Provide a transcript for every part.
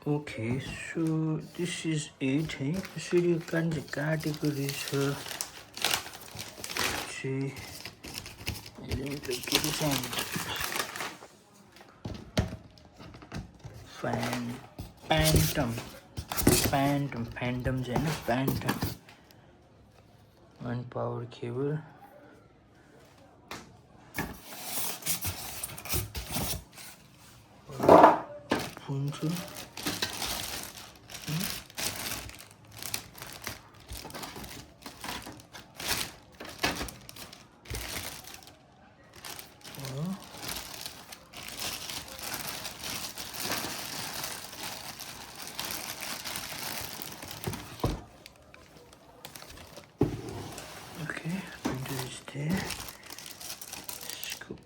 Okay, so this is it. Hey, यसरी काटेको रहेछ चाहिँ के चाहिँ Pantum चाहिँ हैन Pantum 1 power cable punchu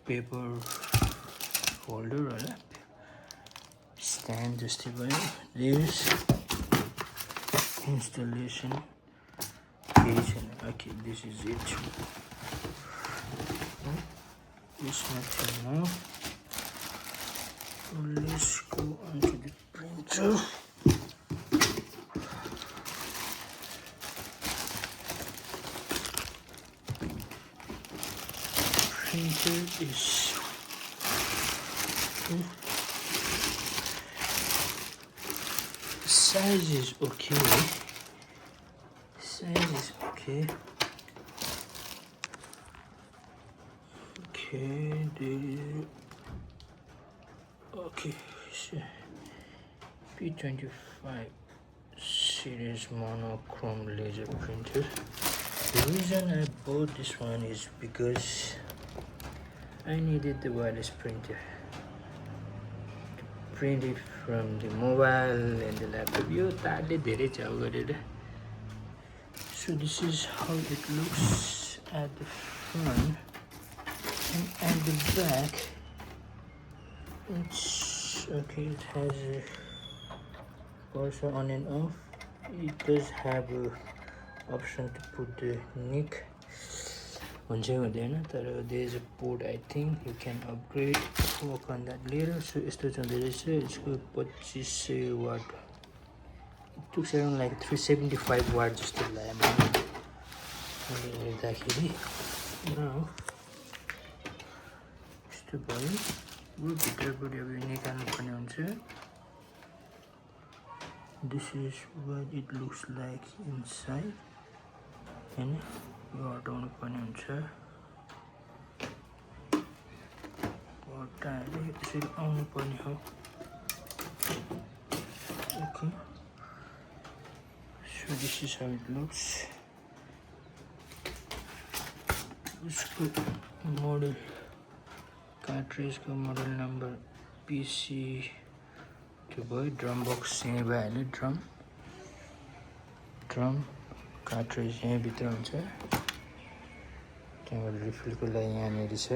paper folder or stand just भयो this installation page. Okay, this is it. This nothing now. Let's go onto the printer. Printer is size is okay. Okay, so P25 series monochrome laser printer. The reason I bought this one is because I needed the wireless printer to print it from the mobile and the laptop. So this is how it looks at the front, and at the back it's okay. It has a also on and off. It does have a option to put the nick. There is a port. I think you can upgrade, work on that later. So it's 25 watt. It took around like 375 watt just to lamp. Now यस्तो भयो यो भित्रबाट अब निकाल्नु पर्ने हुन्छ. This is what it looks like inside. हैन यो हटाउनु पर्ने हुन्छ. हटाएर यसरी आउनु पर्ने हो. Okay, so this is how it looks. उसको मोडल cartridge को मोडल नम्बर PC त्यो भयो. ड्रम बक्स यही भइहाल्यो. ड्रम cartridge यही भित्र हुन्छ. त्यहाँबाट रिफिलको लागि यहाँनिर छ.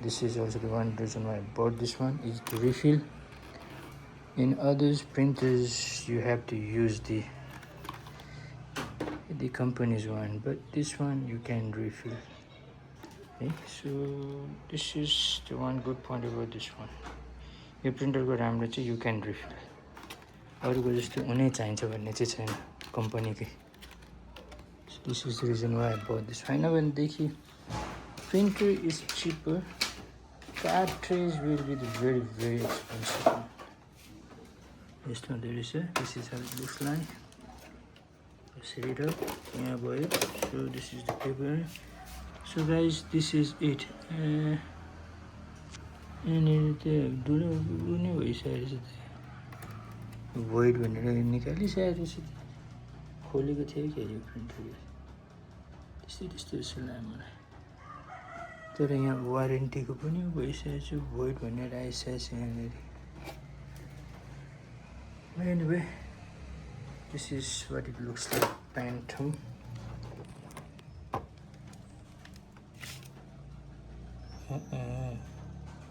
This is also the one reason why I bought this one, is to refill. In others printers you have to use the company's one, but this one you can refill. Okay, so this is the one good point about this one. यो प्रिन्टरको राम्रो चाहिँ you can refill. अरूको जस्तो हुनै चाहिन्छ भन्ने चाहिँ छैन कम्पनीकै. So this is the reason why I bought this. हैन भनेदेखि printer is cheaper, cartridge will be very expensive. This one there is this is how it looks like. Set it up. Yeah, boy. So this is the paper. So guys, this is it. And it void भनेर निकालिसकेको रहेछ. खोलेको थियो के यो printer. त्यस्तै जस्तो लाग्यो मलाई. तर यहाँ वारेन्टीको पनि भइसकेको छ. void भनेर आइसकेको छ यहाँनिर. Anyway, this is what it looks like. Pantum.